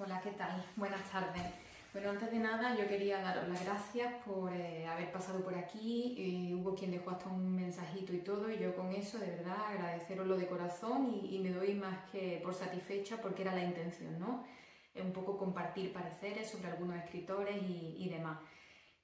Hola, ¿qué tal? Buenas tardes. Bueno, antes de nada yo quería daros las gracias por haber pasado por aquí. Hubo quien dejó hasta un mensajito y todo, y yo con eso, de verdad, agradeceroslo de corazón y me doy más que por satisfecha porque era la intención, ¿no? Un poco compartir pareceres sobre algunos escritores y demás.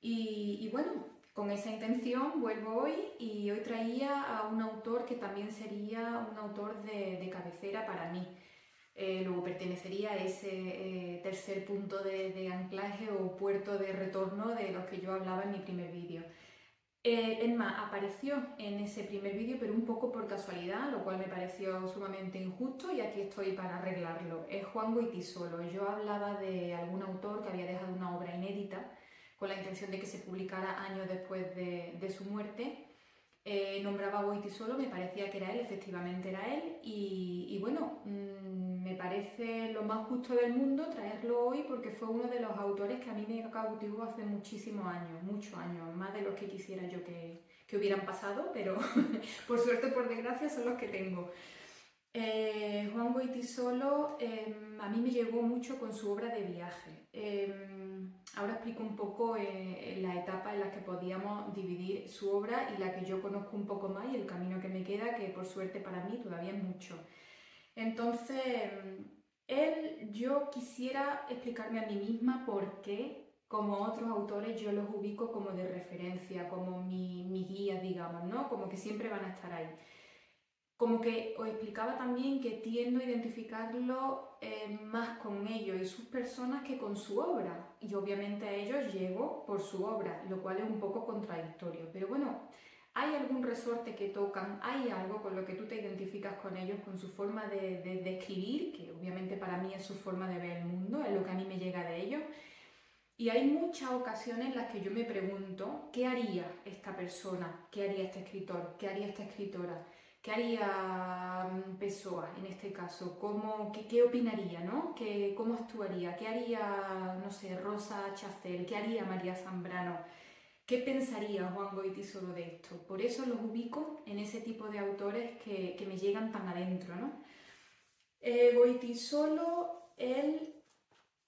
Y bueno, con esa intención vuelvo hoy y hoy traía a un autor que también sería un autor de cabecera para mí. Luego pertenecería a ese tercer punto de anclaje o puerto de retorno de los que yo hablaba en mi primer vídeo. Es más, apareció en ese primer vídeo, pero un poco por casualidad, lo cual me pareció sumamente injusto y aquí estoy para arreglarlo. Es Juan Goytisolo. Yo hablaba de algún autor que había dejado una obra inédita con la intención de que se publicara años después de su muerte. Nombraba a Goytisolo, me parecía que era él, efectivamente era él, y bueno, me parece lo más justo del mundo traerlo hoy porque fue uno de los autores que a mí me cautivó hace muchísimos años, muchos años, más de los que quisiera yo que hubieran pasado, pero por suerte o por desgracia son los que tengo. Juan Goytisolo a mí me llegó mucho con su obra de viaje. Ahora explico un poco la etapa en la que podíamos dividir su obra y la que yo conozco un poco más y el camino que me queda, que por suerte para mí todavía es mucho. Entonces, yo quisiera explicarme a mí misma por qué, como otros autores, yo los ubico como de referencia, como mi guía, digamos, ¿no? Como que siempre van a estar ahí. Como que os explicaba también que tiendo a identificarlo más con ellos y sus personas que con su obra. Y obviamente a ellos llego por su obra, lo cual es un poco contradictorio. Pero bueno, hay algún resorte que tocan, hay algo con lo que tú te identificas con ellos, con su forma de escribir, que obviamente para mí es su forma de ver el mundo, es lo que a mí me llega de ellos. Y hay muchas ocasiones en las que yo me pregunto, ¿qué haría esta persona? ¿Qué haría este escritor? ¿Qué haría esta escritora? ¿Qué haría Pessoa en este caso? ¿Qué opinaría, ¿no? ¿Cómo actuaría? ¿Qué haría, no sé, Rosa Chacel? ¿Qué haría María Zambrano? ¿Qué pensaría Juan Goytisolo de esto? Por eso los ubico en ese tipo de autores que me llegan tan adentro, ¿no? Goytisolo, él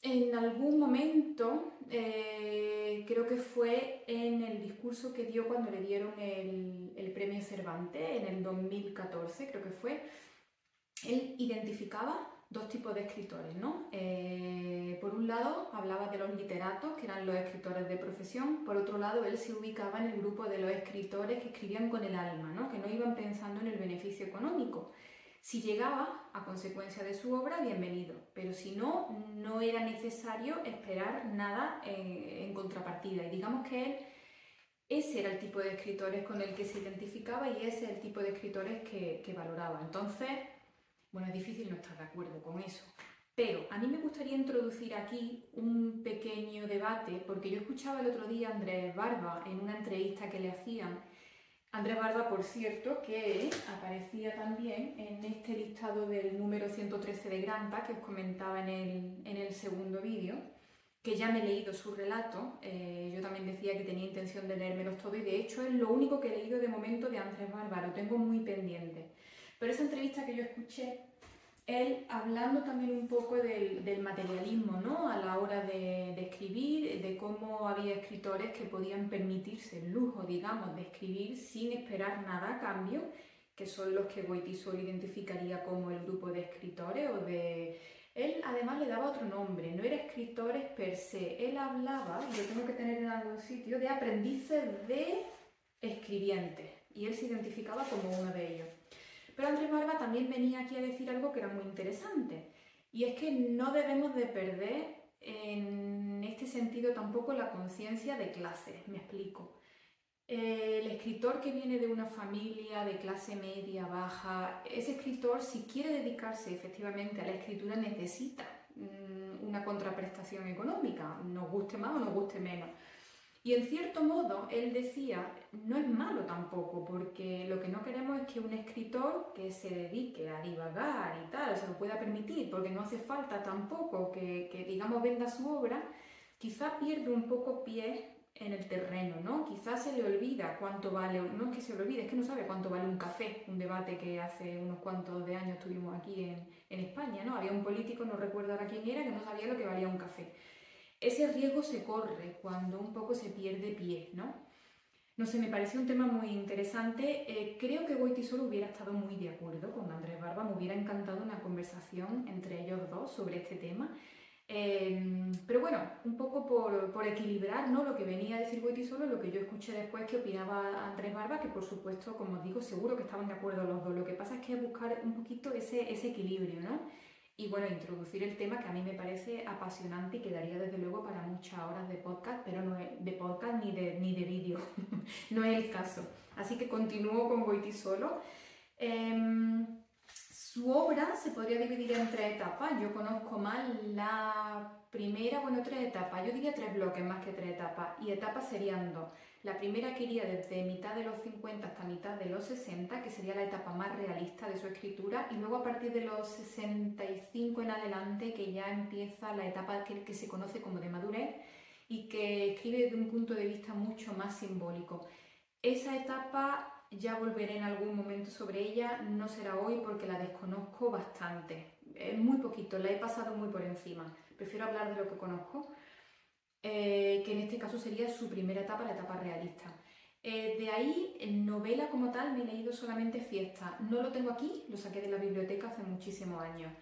en algún momento, creo que fue en el discurso que dio cuando le dieron el premio Cervantes, en el 2014 creo que fue, él identificaba dos tipos de escritores, ¿no? Por un lado hablaba de los literatos, que eran los escritores de profesión, por otro lado él se ubicaba en el grupo de los escritores que escribían con el alma, ¿no? Que no iban pensando en el beneficio económico. Si llegaba a consecuencia de su obra, bienvenido, pero si no, no era necesario esperar nada en contrapartida. Y digamos que ese era el tipo de escritores con el que se identificaba y ese es el tipo de escritores que valoraba. Entonces, bueno, es difícil no estar de acuerdo con eso. Pero a mí me gustaría introducir aquí un pequeño debate, porque yo escuchaba el otro día a Andrés Barba en una entrevista que le hacían. Andrés Barba, por cierto, que aparecía también en este listado del número 113 de Grampa, que os comentaba en el segundo vídeo, que ya me he leído su relato. Yo también decía que tenía intención de leérmelos todos y de hecho es lo único que he leído de momento de Andrés Barba, lo tengo muy pendiente. Pero esa entrevista que yo escuché, él hablando también un poco del materialismo, ¿no? A la hora de escribir, de cómo había escritores que podían permitirse el lujo, digamos, de escribir sin esperar nada a cambio, que son los que Goytisolo identificaría como el grupo de escritores o de... Él además le daba otro nombre, no era escritores per se, él hablaba, y lo tengo que tener en algún sitio, de aprendices de escribientes, y él se identificaba como uno de ellos. Pero Andrés Barba también venía aquí a decir algo que era muy interesante, y es que no debemos de perder en este sentido tampoco la conciencia de clase, me explico. El escritor que viene de una familia de clase media, baja, ese escritor si quiere dedicarse efectivamente a la escritura necesita una contraprestación económica, nos guste más o nos guste menos. Y en cierto modo, él decía, no es malo tampoco, porque lo que no queremos es que un escritor que se dedique a divagar y tal, se lo pueda permitir, porque no hace falta tampoco que digamos, venda su obra, quizá pierde un poco pie en el terreno, ¿no? Quizás se le olvida cuánto vale, no es que se le olvide, es que no sabe cuánto vale un café, un debate que hace unos cuantos de años tuvimos aquí en España, ¿no? Había un político, no recuerdo ahora quién era, que no sabía lo que valía un café. Ese riesgo se corre cuando un poco se pierde pie, ¿no? No sé, me pareció un tema muy interesante. Creo que Goytisolo hubiera estado muy de acuerdo con Andrés Barba, me hubiera encantado una conversación entre ellos dos sobre este tema. Pero bueno, un poco por equilibrar, ¿no? Lo que venía a decir Goytisolo, lo que yo escuché después que opinaba Andrés Barba, que por supuesto, como os digo, seguro que estaban de acuerdo los dos. Lo que pasa es que buscar un poquito ese equilibrio, ¿no? Y bueno, introducir el tema que a mí me parece apasionante y que daría desde luego para muchas horas de podcast, pero no es de podcast ni de vídeo, no es el caso. Así que continúo con Goytisolo. Su obra se podría dividir en tres etapas. Yo conozco más la primera, bueno, tres etapas. Yo diría tres bloques más que tres etapas. Y etapas serían dos. La primera que iría desde mitad de los 50 hasta mitad de los 60, que sería la etapa más realista de su escritura. Y luego a partir de los 65 en adelante, que ya empieza la etapa que se conoce como de madurez y que escribe desde un punto de vista mucho más simbólico. Esa etapa ya volveré en algún momento sobre ella, no será hoy porque la desconozco bastante. Muy poquito, la he pasado muy por encima. Prefiero hablar de lo que conozco, que en este caso sería su primera etapa, la etapa realista. De ahí, en novela como tal, me he leído solamente Fiesta. No lo tengo aquí, lo saqué de la biblioteca hace muchísimos años.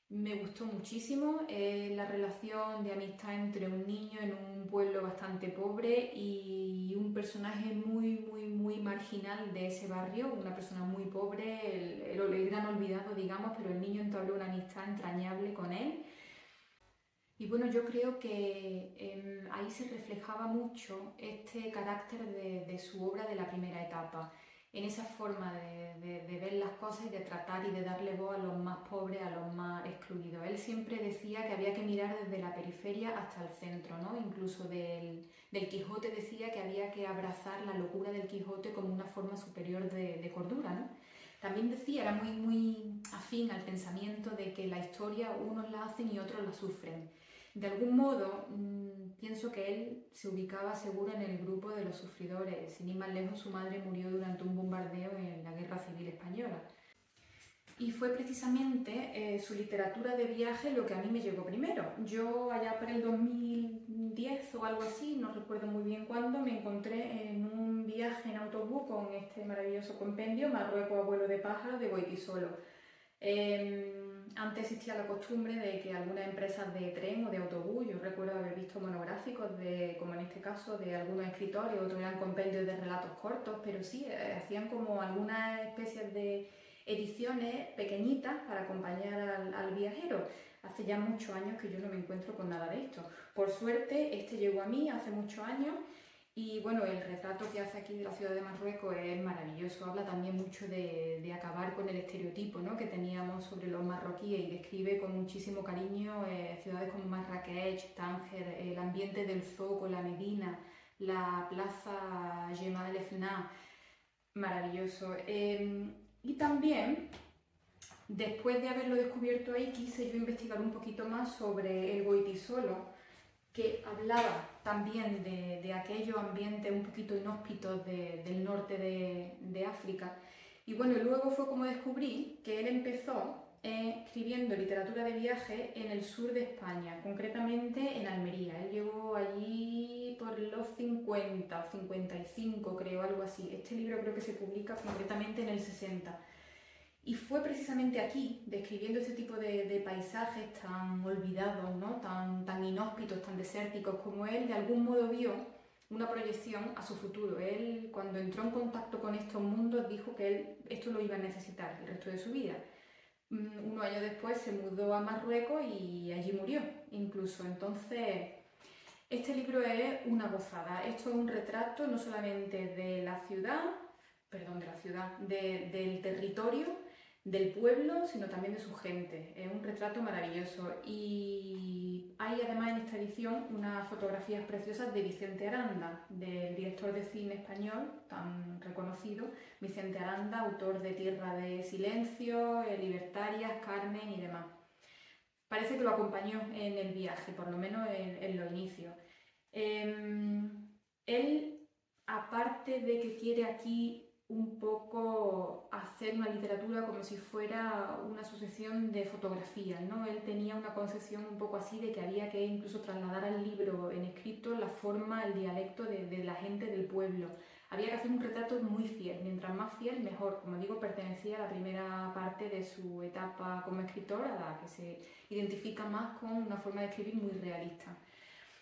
Me gustó muchísimo la relación de amistad entre un niño en un pueblo bastante pobre y un personaje muy marginal de ese barrio, una persona muy pobre, el gran olvidado, digamos, pero el niño entabló una amistad entrañable con él. Y bueno, yo creo que ahí se reflejaba mucho este carácter de su obra de la primera etapa, en esa forma de ver las cosas y de tratar y de darle voz a los más pobres, a los más excluidos. Él siempre decía que había que mirar desde la periferia hasta el centro, ¿no? Incluso del Quijote decía que había que abrazar la locura del Quijote como una forma superior de cordura, ¿no? También decía, era muy afín al pensamiento de que la historia unos la hacen y otros la sufren. De algún modo, pienso que él se ubicaba seguro en el grupo de los sufridores. Sin ir más lejos, su madre murió durante un bombardeo en la Guerra Civil Española. Y fue precisamente su literatura de viaje lo que a mí me llegó primero. Yo allá por el 2010 o algo así, no recuerdo muy bien cuándo, me encontré en un viaje en autobús con este maravilloso compendio, Marruecos, abuelo de pájaro, de Goytisolo. Antes existía la costumbre de que algunas empresas de tren o de autobús, yo recuerdo haber visto monográficos de, como en este caso, de algunos escritores, otros eran compendios de relatos cortos, pero sí, hacían como algunas especies de ediciones pequeñitas para acompañar al viajero. Hace ya muchos años que yo no me encuentro con nada de esto. Por suerte, este llegó a mí hace muchos años. Y bueno, el retrato que hace aquí de la ciudad de Marruecos es maravilloso, habla también mucho de acabar con el estereotipo, ¿no?, que teníamos sobre los marroquíes y describe con muchísimo cariño ciudades como Marrakech, Tánger, el ambiente del zoco, la Medina, la plaza Jemaa el Fna, maravilloso. Y también, después de haberlo descubierto ahí, quise yo investigar un poquito más sobre el Goytisolo, que hablaba también de aquellos ambientes un poquito inhóspitos del norte de África. Y bueno, luego fue como descubrí que él empezó escribiendo literatura de viaje en el sur de España, concretamente en Almería. Él llegó allí por los 50, 55 creo, algo así. Este libro creo que se publica concretamente en el 60. Y fue precisamente aquí, describiendo ese tipo de paisajes tan olvidados, ¿no?, tan inhóspitos, tan desérticos, como él de algún modo vio una proyección a su futuro. Él, cuando entró en contacto con estos mundos, dijo que él esto lo iba a necesitar el resto de su vida. Unos años después se mudó a Marruecos y allí murió, incluso. Entonces, este libro es una gozada. Esto es un retrato no solamente de la ciudad, del territorio, del pueblo, sino también de su gente. Es un retrato maravilloso. Y hay además en esta edición unas fotografías preciosas de Vicente Aranda, del director de cine español tan reconocido, Vicente Aranda, autor de Tierra de Silencio, Libertarias, Carmen y demás. Parece que lo acompañó en el viaje, por lo menos en los inicios. él, aparte de que quiere aquí un poco hacer una literatura como si fuera una sucesión de fotografías, ¿no? Él tenía una concepción un poco así de que había que incluso trasladar al libro en escrito la forma, el dialecto de la gente del pueblo. Había que hacer un retrato muy fiel, mientras más fiel mejor. Como digo, pertenecía a la primera parte de su etapa como escritor, a la que se identifica más con una forma de escribir muy realista.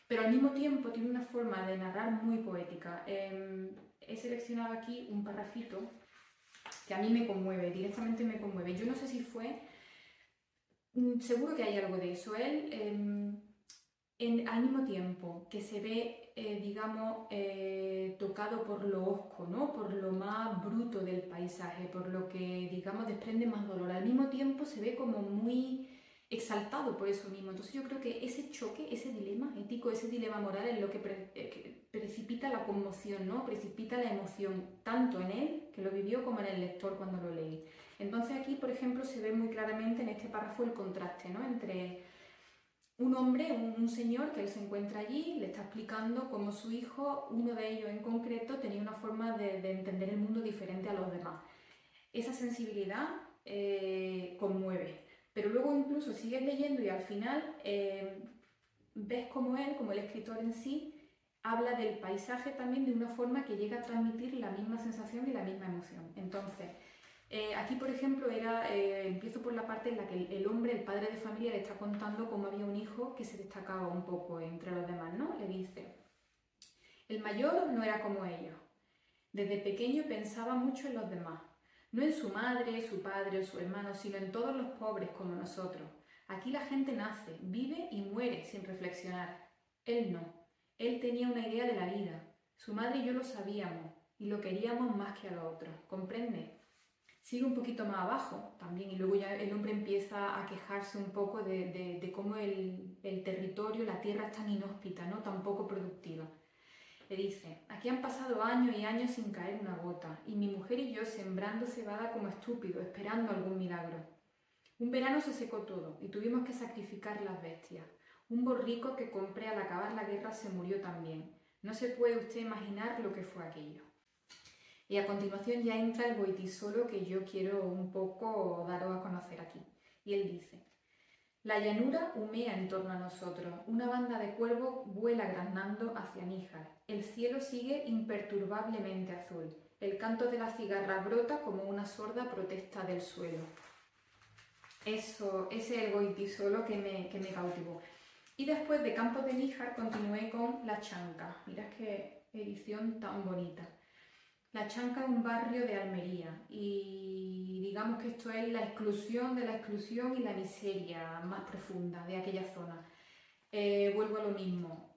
Pero al mismo tiempo tiene una forma de narrar muy poética. He seleccionado aquí un parrafito que a mí me conmueve, directamente me conmueve. Yo no sé si fue, seguro que hay algo de eso. Él, al mismo tiempo que se ve, digamos, tocado por lo hosco, ¿no? Por lo más bruto del paisaje, por lo que, digamos, desprende más dolor. Al mismo tiempo se ve como muy exaltado por eso mismo. Entonces yo creo que ese choque, ese dilema ético, ese dilema moral es lo que precipita la conmoción, ¿no? Precipita la emoción, tanto en él, que lo vivió, como en el lector cuando lo lee. Entonces aquí, por ejemplo, se ve muy claramente en este párrafo el contraste, ¿no? Entre un hombre, un señor que él se encuentra allí, le está explicando cómo su hijo, uno de ellos en concreto, tenía una forma de entender el mundo diferente a los demás. Esa sensibilidad conmueve. Pero luego incluso sigues leyendo y al final ves como él, como el escritor en sí, habla del paisaje también de una forma que llega a transmitir la misma sensación y la misma emoción. Entonces, aquí, por ejemplo, empiezo por la parte en la que el hombre, el padre de familia, le está contando cómo había un hijo que se destacaba un poco entre los demás, ¿no? Le dice, el mayor no era como ellos. Desde pequeño pensaba mucho en los demás. No en su madre, su padre o su hermano, sino en todos los pobres como nosotros. Aquí la gente nace, vive y muere sin reflexionar. Él no. Él tenía una idea de la vida. Su madre y yo lo sabíamos y lo queríamos más que a los otros. ¿Comprende? Sigue un poquito más abajo también y luego ya el hombre empieza a quejarse un poco de cómo el territorio, la tierra es tan inhóspita, ¿no? Tan poco productiva. Le dice, aquí han pasado años y años sin caer una gota, y mi mujer y yo sembrando cebada como estúpidos, esperando algún milagro. Un verano se secó todo, y tuvimos que sacrificar las bestias. Un borrico que compré al acabar la guerra se murió también. No se puede usted imaginar lo que fue aquello. Y a continuación ya entra el Goytisolo que yo quiero un poco daros a conocer aquí. Y él dice, la llanura humea en torno a nosotros, una banda de cuervos vuela graznando hacia Níjar, el cielo sigue imperturbablemente azul, el canto de la cigarra brota como una sorda protesta del suelo. Ese es el Goytisolo que me cautivó. Y después de Campos de Níjar continué con La Chanca. Mirad qué edición tan bonita. La Chanca es un barrio de Almería y digamos que esto es la exclusión de la exclusión y la miseria más profunda de aquella zona. Vuelvo a lo mismo,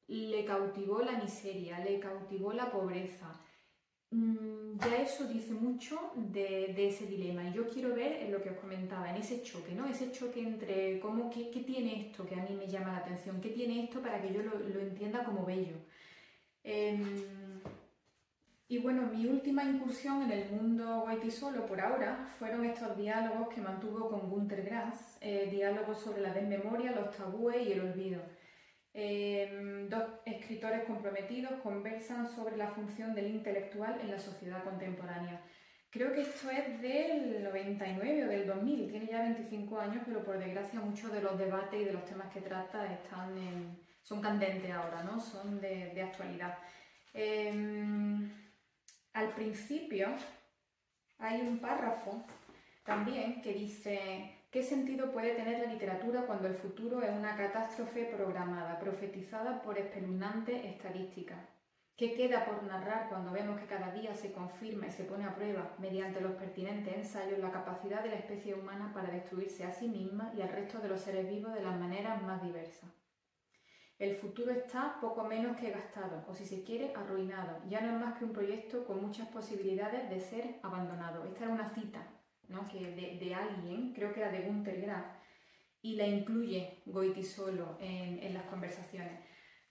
le cautivó la miseria, le cautivó la pobreza. Ya eso dice mucho de ese dilema y yo quiero ver en lo que os comentaba, en ese choque, ¿no? Ese choque entre qué tiene esto que a mí me llama la atención, qué tiene esto para que yo lo entienda como bello. Y bueno, mi última incursión en el mundo Goytisolo por ahora fueron estos diálogos que mantuvo con Günter Grass, diálogos sobre la desmemoria, los tabúes y el olvido. Dos escritores comprometidos conversan sobre la función del intelectual en la sociedad contemporánea. Creo que esto es del 99 o del 2000, tiene ya 25 años, pero por desgracia muchos de los debates y de los temas que trata son candentes ahora, ¿no? Son de actualidad. Al principio hay un párrafo también que dice ¿qué sentido puede tener la literatura cuando el futuro es una catástrofe programada, profetizada por espeluznantes estadísticas? ¿Qué queda por narrar cuando vemos que cada día se confirma y se pone a prueba, mediante los pertinentes ensayos, la capacidad de la especie humana para destruirse a sí misma y al resto de los seres vivos de las maneras más diversas? El futuro está poco menos que gastado, o si se quiere, arruinado. Ya no es más que un proyecto con muchas posibilidades de ser abandonado. Esta era una cita, ¿no? de alguien, creo que era de Günter Grass, y la incluye Goytisolo en las conversaciones.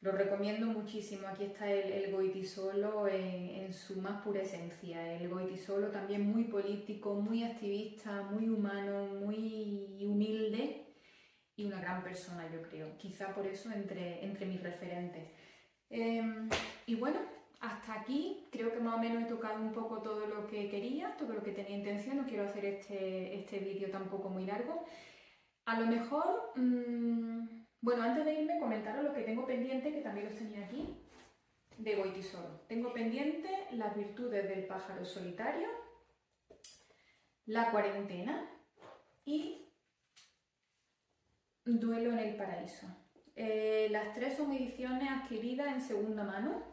Lo recomiendo muchísimo. Aquí está el Goytisolo en su más pura esencia. El Goytisolo también muy político, muy activista, muy humano, muy humilde. Y una gran persona, yo creo, quizá por eso entre mis referentes. Y bueno, hasta aquí creo que más o menos he tocado un poco todo lo que quería, todo lo que tenía intención. No quiero hacer este vídeo tampoco muy largo. A lo mejor, bueno, antes de irme comentaros lo que tengo pendiente, que también los tenía aquí, de Goytisolo. Tengo pendiente las virtudes del pájaro solitario, la cuarentena y Duelo en el paraíso. Las tres son ediciones adquiridas en segunda mano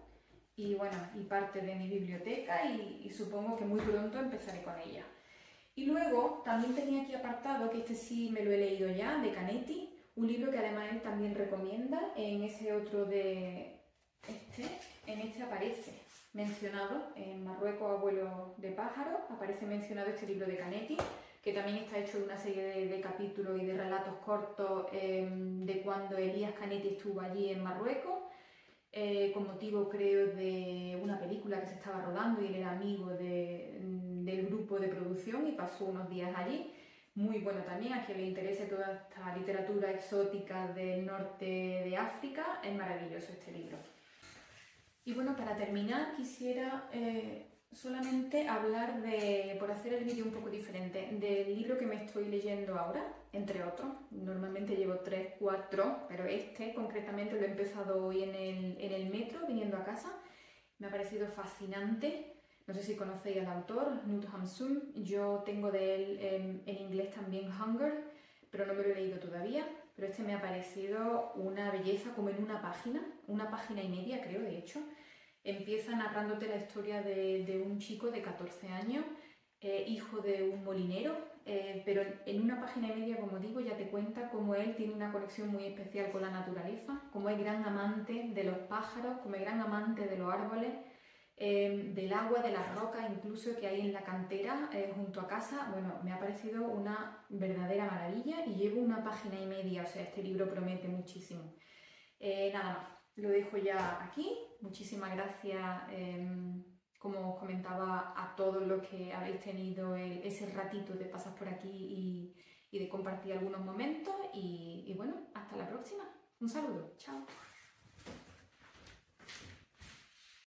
y bueno, y parte de mi biblioteca y supongo que muy pronto empezaré con ella. Y luego también tenía aquí apartado, que este sí me lo he leído ya, de Canetti, un libro que además él también recomienda. En ese otro en este aparece mencionado, en Marruecos, abuelo de pájaros, aparece mencionado este libro de Canetti, que también está hecho de una serie de capítulos y de relatos cortos de cuando Elías Canetti estuvo allí en Marruecos, con motivo creo de una película que se estaba rodando y él era amigo del grupo de producción y pasó unos días allí. Muy bueno también, a quien le interese toda esta literatura exótica del norte de África, es maravilloso este libro. Y bueno, para terminar quisiera solamente hablar por hacer el vídeo un poco diferente, del libro que me estoy leyendo ahora, entre otros. Normalmente llevo 3, 4, pero este concretamente lo he empezado hoy en el metro, viniendo a casa. Me ha parecido fascinante. No sé si conocéis al autor, Knut Hamsun. Yo tengo de él en inglés también Hunger, pero no me lo he leído todavía. Pero este me ha parecido una belleza, como en una página y media creo, de hecho. Empieza narrándote la historia de un chico de 14 años, hijo de un molinero, pero en una página y media, como digo, ya te cuenta cómo él tiene una conexión muy especial con la naturaleza, cómo es gran amante de los pájaros, como es gran amante de los árboles, del agua, de las rocas incluso que hay en la cantera junto a casa. Bueno, me ha parecido una verdadera maravilla y llevo una página y media, o sea, este libro promete muchísimo. Nada más, lo dejo ya aquí. Muchísimas gracias, como os comentaba, a todos los que habéis tenido ese ratito de pasar por aquí y de compartir algunos momentos y bueno, hasta la próxima. Un saludo, chao.